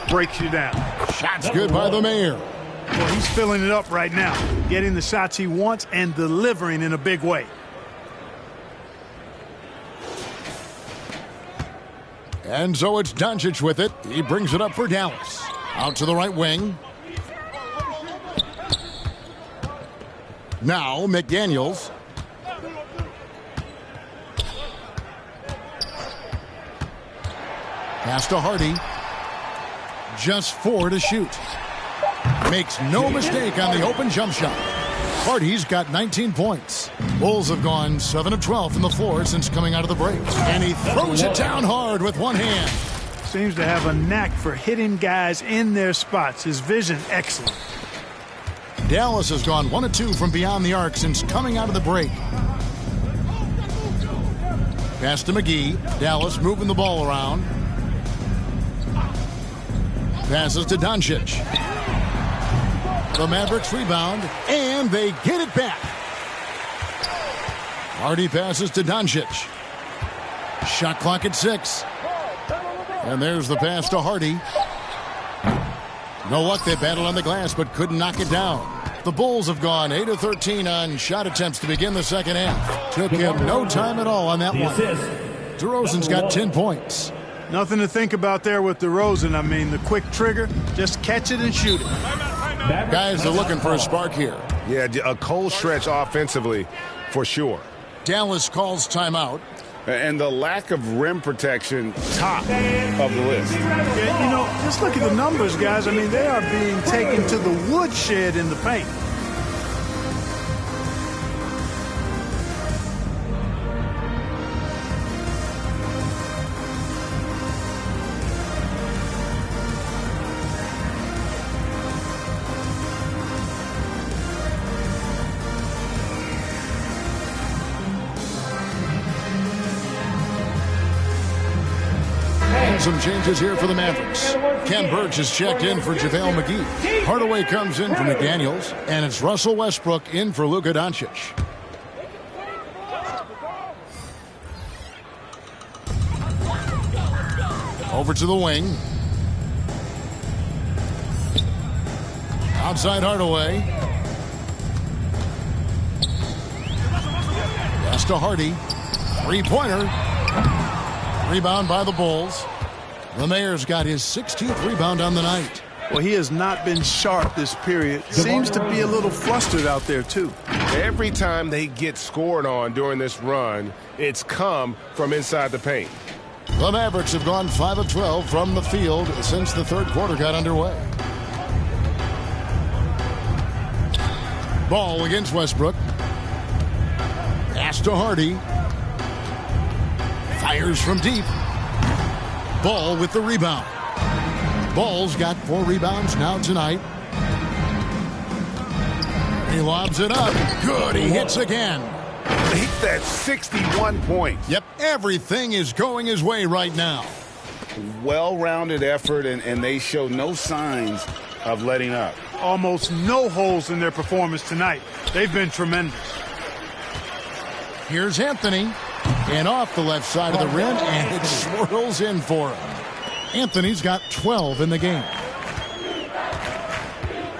breaks you down. Shots good by the mayor. Well, he's filling it up right now, getting the shots he wants and delivering in a big way. And so it's Doncic with it. He brings it up for Dallas. Out to the right wing. Now McDaniels. Pass to Hardy. Just 4 to shoot. Makes no mistake on the open jump shot. Hardy's got 19 points. Bulls have gone 7 of 12 from the floor since coming out of the break. And he throws it down hard with one hand. Seems to have a knack for hitting guys in their spots. His vision, excellent. Dallas has gone 1 of 2 from beyond the arc since coming out of the break. Pass to McGee. Dallas moving the ball around. Passes to Doncic. The Mavericks rebound, and they get it back. Hardy passes to Doncic. Shot clock at 6. And there's the pass to Hardy. No luck, they battled on the glass, but couldn't knock it down. The Bulls have gone 8 of 13 on shot attempts to begin the second half. Took him no time at all on that one. DeRozan's got 10 points. Nothing to think about there with DeRozan. I mean, the quick trigger, just catch it and shoot it. Guys are looking for a spark here. Yeah, a cold stretch offensively for sure. Dallas calls timeout. And the lack of rim protection, top of the list. Yeah, just look at the numbers, guys. I mean, they are being taken to the woodshed in the paint. Some changes here for the Mavericks. Ken Burch is checked in for JaVale McGee. Hardaway comes in for McDaniels, and it's Russell Westbrook in for Luka Doncic. Over to the wing. Outside Hardaway. Pass to Hardy. Three-pointer. Rebound by the Bulls. The Mayor's got his 16th rebound on the night. Well, he has not been sharp this period. Seems to be a little flustered out there, too. Every time they get scored on during this run, it's come from inside the paint. The Mavericks have gone 5 of 12 from the field since the third quarter got underway. Ball against Westbrook. Pass to Hardy. Fires from deep. Ball with the rebound. Ball's got 4 rebounds now tonight. He lobs it up. Good. He hits again. He's that 61 points. Yep. Everything is going his way right now. Well-rounded effort, and they show no signs of letting up. Almost no holes in their performance tonight. They've been tremendous. Here's Anthony. And off the left side of the rim, and it swirls in for him. Anthony's got 12 in the game.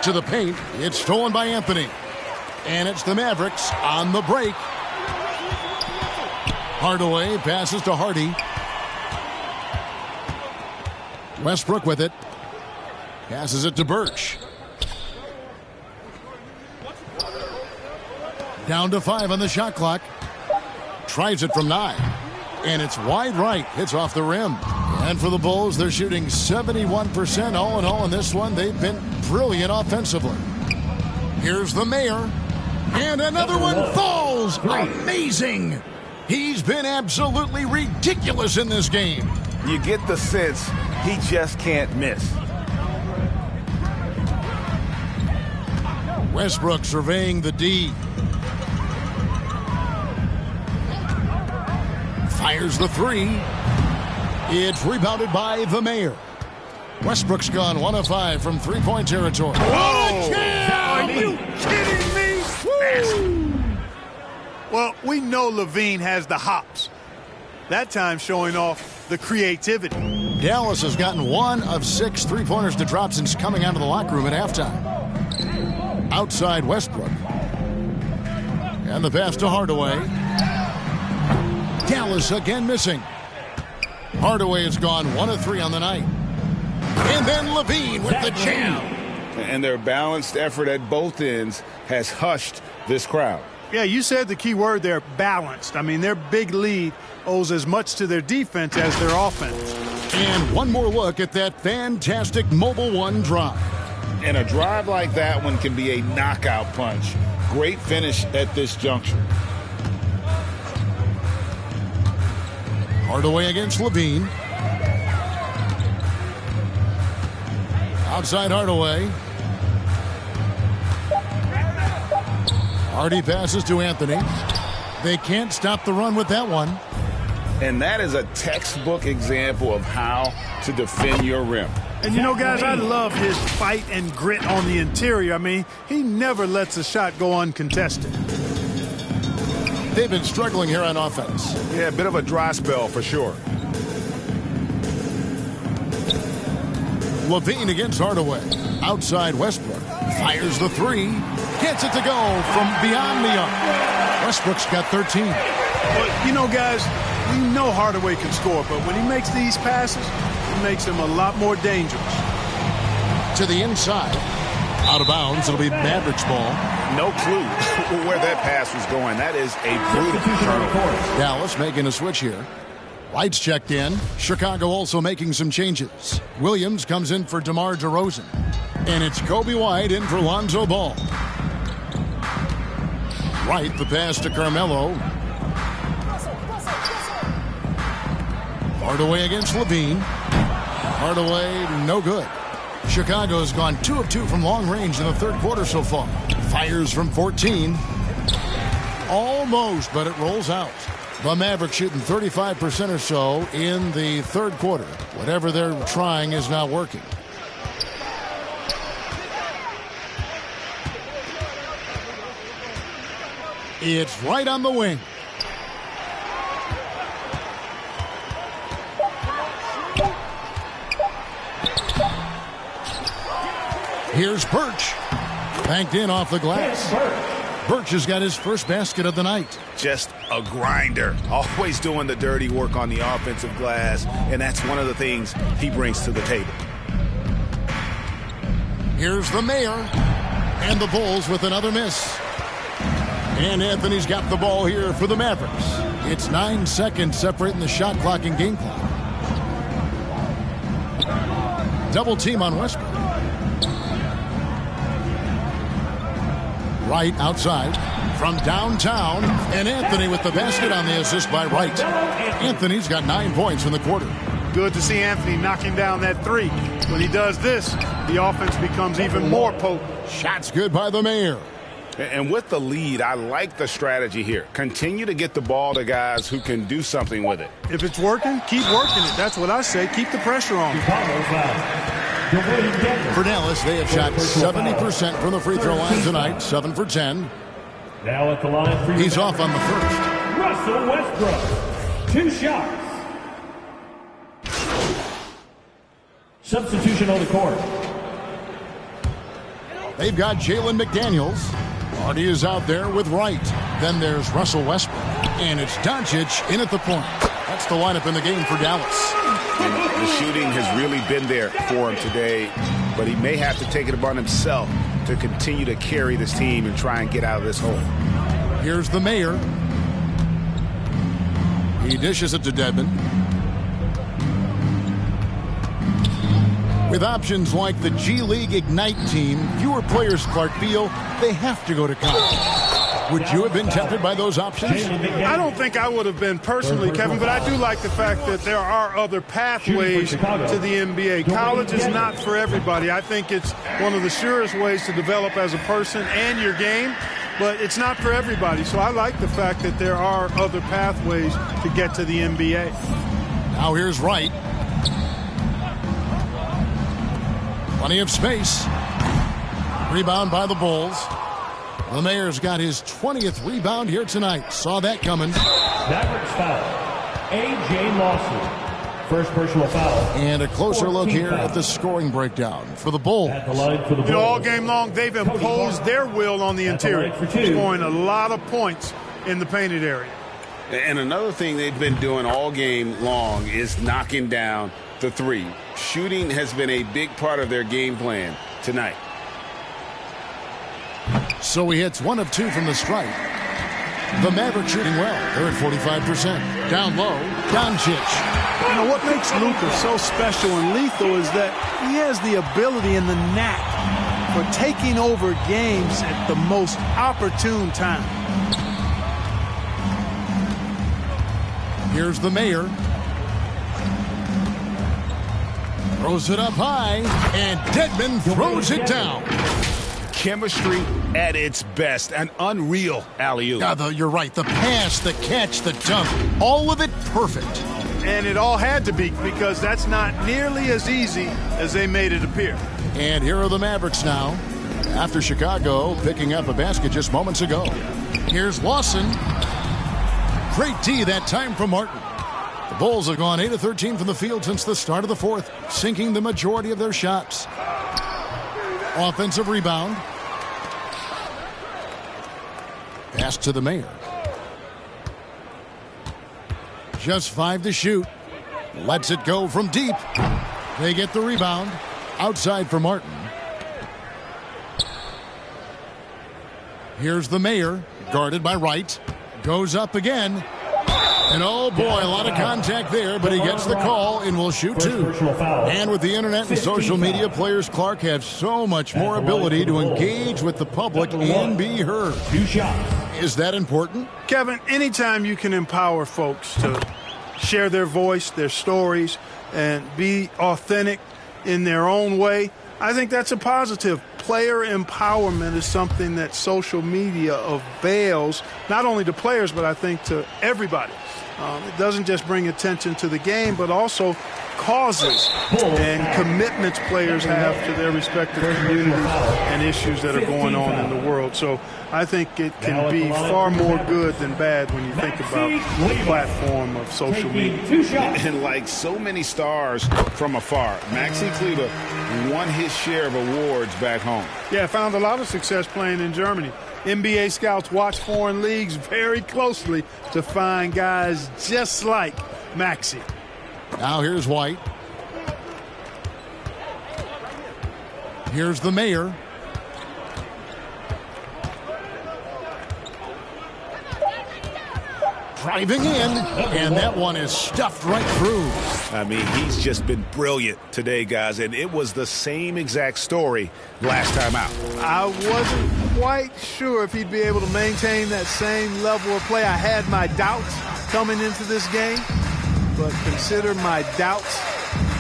To the paint. It's stolen by Anthony. And it's the Mavericks on the break. Hardaway passes to Hardy. Westbrook with it. Passes it to Birch. Down to 5 on the shot clock. Tries it from 9. And it's wide right. Hits off the rim. And for the Bulls, they're shooting 71% all in all in this one. They've been brilliant offensively. Here's the Mayor. And another one falls. Amazing. He's been absolutely ridiculous in this game. You get the sense he just can't miss. Westbrook surveying the D. Fires the 3. It's rebounded by the Mayor. Westbrook's gone 1 of 5 from three-point territory. Are you kidding me? Woo! Well, we know Levine has the hops. That time showing off the creativity. Dallas has gotten 1 of 6 three-pointers to drop since coming out of the locker room at halftime. Outside Westbrook. And the pass to Hardaway. Dallas again missing. Hardaway has gone 1 of 3 on the night. And then Levine with the jam. And their balanced effort at both ends has hushed this crowd. Yeah, you said the key word there, balanced. I mean, their big lead owes as much to their defense as their offense. And one more look at that fantastic Mobile One drive. And a drive like that one can be a knockout punch. Great finish at this juncture. Hardaway against Levine. Outside Hardaway. Hardy passes to Anthony. They can't stop the run with that one. And that is a textbook example of how to defend your rim. And, you know, guys, I love his fight and grit on the interior. I mean, he never lets a shot go uncontested. They've been struggling here on offense. Yeah, a bit of a dry spell for sure. Levine against Hardaway. Outside Westbrook. Fires the 3. Gets it to go from beyond the arc. Westbrook's got 13. But, you know, guys, we know Hardaway can score, but when he makes these passes, it makes him a lot more dangerous. To the inside. Out of bounds. It'll be Maverics ball. No clue where that pass was going. That is a brutal turnover. Dallas making a switch here. Lights checked in. Chicago also making some changes. Williams comes in for DeMar DeRozan. And it's Kobe White in for Lonzo Ball. Right, the pass to Carmelo. Hardaway against Levine. Hardaway, no good. Chicago's gone 2 of 2 from long range in the third quarter so far. Fires from 14. Almost, but it rolls out. The Mavericks shooting 35% or so in the third quarter. Whatever they're trying is not working. It's right on the wing. Here's Birch. Banked in off the glass. Birch has got his first basket of the night. Just a grinder, always doing the dirty work on the offensive glass, and that's one of the things he brings to the table. Here's the Mayor, and the Bulls with another miss. And Anthony's got the ball here for the Mavericks. It's 9 seconds separating the shot clock and game clock. Double team on Westbrook. Wright outside from downtown, and Anthony with the basket on the assist by Wright. Anthony's got 9 points in the quarter. Good to see Anthony knocking down that three. When he does this, the offense becomes even more potent. Shots good by the Mayor. And with the lead, I like the strategy here. Continue to get the ball to guys who can do something with it. If it's working, keep working it. That's what I say. Keep the pressure on. For Dallas, they have shot 70% from the free throw line tonight, 7 for 10. Now at the line for He's off on the first. Russell Westbrook. 2 shots. Substitution on the court. They've got Jalen McDaniels. Marty is out there with Wright. Then there's Russell Westbrook. And it's Doncic in at the point. That's the lineup in the game for Dallas. And the shooting has really been there for him today, but he may have to take it upon himself to continue to carry this team and try and get out of this hole. Here's the Mayor. He dishes it to Dedmon. With options like the G League Ignite team, fewer players, Clark, feel they have to go to college. Would you have been tempted by those options? I don't think I would have been personally, Kevin, but I do like the fact that there are other pathways to the NBA. College is not for everybody. I think it's one of the surest ways to develop as a person and your game, but it's not for everybody. So I like the fact that there are other pathways to get to the NBA. Now here's Wright. Plenty of space. Rebound by the Bulls. The Mayor's got his 20th rebound here tonight. Saw that coming. Maverics foul. A.J. Lawson. First personal foul. And a closer look here at the scoring breakdown for the Bulls. At the line for the Bulls. All game long, they've imposed their will on the interior, scoring a lot of points in the painted area. And another thing they've been doing all game long is knocking down the three. Shooting has been a big part of their game plan tonight. So he hits 1 of 2 from the stripe. The Mavericks shooting well. They're at 45%. Down low, Doncic. You know, what makes Luka so special and lethal is that he has the ability and the knack for taking over games at the most opportune time. Here's the Mayor. Throws it up high, and Dedmon throws it down. Chemistry at its best. An unreal alley-oop. You're right. The pass, the catch, the dunk, all of it perfect. And it all had to be, because that's not nearly as easy as they made it appear. And here are the Mavericks now, after Chicago picking up a basket just moments ago. Here's Lawson. Great D that time from Martin. The Bulls have gone 8 of 13 from the field since the start of the fourth, sinking the majority of their shots. Offensive rebound. Pass to the Mayor. Just 5 to shoot. Lets it go from deep. They get the rebound. Outside for Martin. Here's the Mayor, guarded by Wright. Goes up again. And oh boy, a lot of contact there, but he gets the call and will shoot 2. And with the internet and social media, players, Clark, have so much more ability to engage with the public and be heard. 2 shots. Is that important? Kevin, anytime you can empower folks to share their voice, their stories, and be authentic in their own way, I think that's a positive. Player empowerment is something that social media avails, not only to players, but I think to everybody. It doesn't just bring attention to the game, but also causes and commitments players have to their respective communities and issues that are going on in the world. So I think it can be far more good than bad when you think about the platform of social media. And like so many stars from afar, Maxi Kleber won his share of awards back home. home. Yeah, found a lot of success playing in Germany. NBA scouts watch foreign leagues very closely to find guys just like Maxey. Now here's White. Here's the Mayor. Driving in, and that one is stuffed right through. I mean, he's just been brilliant today, guys, and it was the same exact story last time out. I wasn't quite sure if he'd be able to maintain that same level of play. I had my doubts coming into this game, but consider my doubts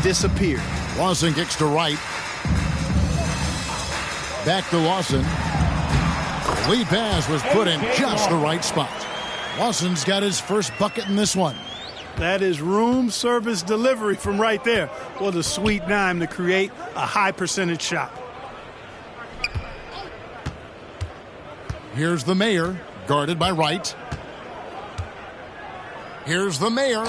disappeared. Lawson kicks to right. Back to Lawson. Lead pass was put in just the right spot. Lawson's got his first bucket in this one. That is room service delivery from right there. What a sweet dime to create a high percentage shot. Here's the Mayor, guarded by Wright. Here's the Mayor.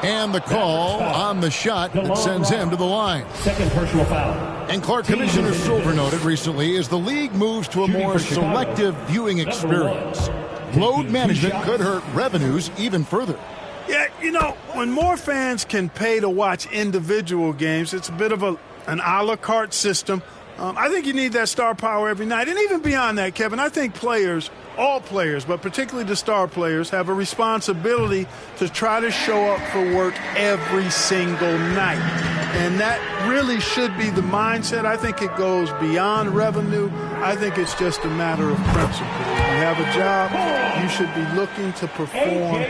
And the call on the shot that sends him to the line. Second personal foul. And Clark, Commissioner Silver noted recently, as the league moves to a more selective viewing experience, load management could hurt revenues even further. Yeah, you know, when more fans can pay to watch individual games, it's a bit of an a la carte system. I think you need that star power every night. And even beyond that, Kevin, I think players, all players, but particularly the star players, have a responsibility to try to show up for work every single night. And that really should be the mindset. I think it goes beyond revenue. I think it's just a matter of principle. If you have a job, you should be looking to perform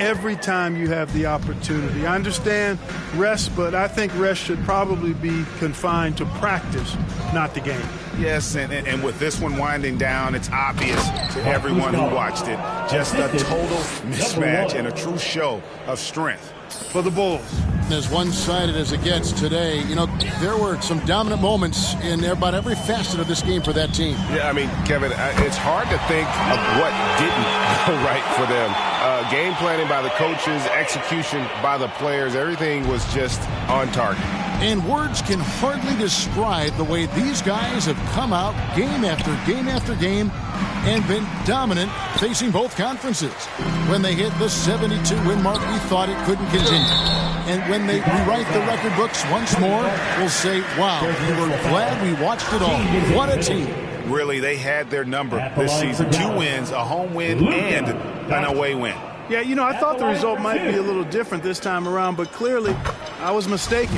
every time you have the opportunity. I understand rest, but I think rest should probably be confined to practice, not the game. Yes, and with this one winding down, it's obvious to everyone who watched it. Just a total mismatch and a true show of strength for the Bulls. As one-sided as it gets today, you know, there were some dominant moments in about every facet of this game for that team. Yeah, I mean, Kevin, it's hard to think of what didn't go right for them. Game planning by the coaches, execution by the players, everything was just on target. And words can hardly describe the way these guys have come out game after game after game and been dominant facing both conferences. When they hit the 72-win mark, we thought it couldn't continue. And when they rewrite the record books once more, we'll say, wow, we were glad we watched it all. What a team. Really, they had their number this season. 2 wins, a home win, and an away win. Yeah, you know, I thought the result might be a little different this time around, but clearly I was mistaken.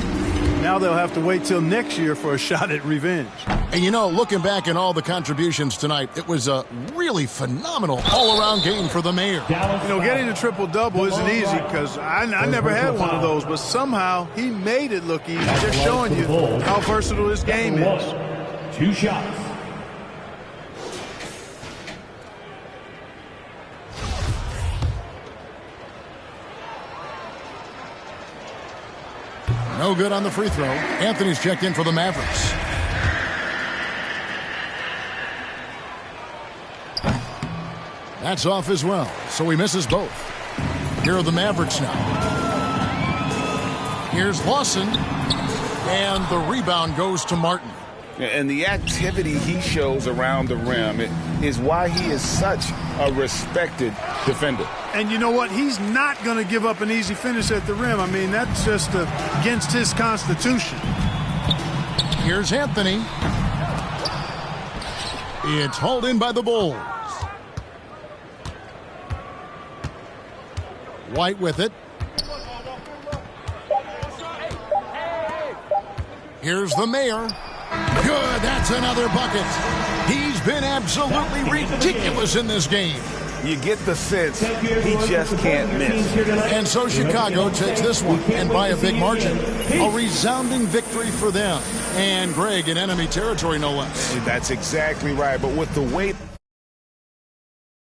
Now they'll have to wait till next year for a shot at revenge. And, you know, looking back at all the contributions tonight, it was a really phenomenal all-around game for the Mayor. You know, getting a triple-double isn't easy because I never had one of those, but somehow he made it look easy, just showing you how versatile this game is. 2 shots. No good on the free throw. Anthony's checked in for the Mavericks. That's off as well, so he misses both. Here are the Mavericks now. Here's Lawson, and the rebound goes to Martin. And the activity he shows around the rim is why he is such a respected defender. And you know what? He's not going to give up an easy finish at the rim. I mean, that's just against his constitution. Here's Anthony. It's hauled in by the Bulls. White with it. Here's the Mayor. Good, that's another bucket. He's been absolutely ridiculous in this game. You get the sense he just can't miss. And so Chicago takes this one, and by a big margin. A resounding victory for them. And Greg in enemy territory, no less. That's exactly right. But with the weight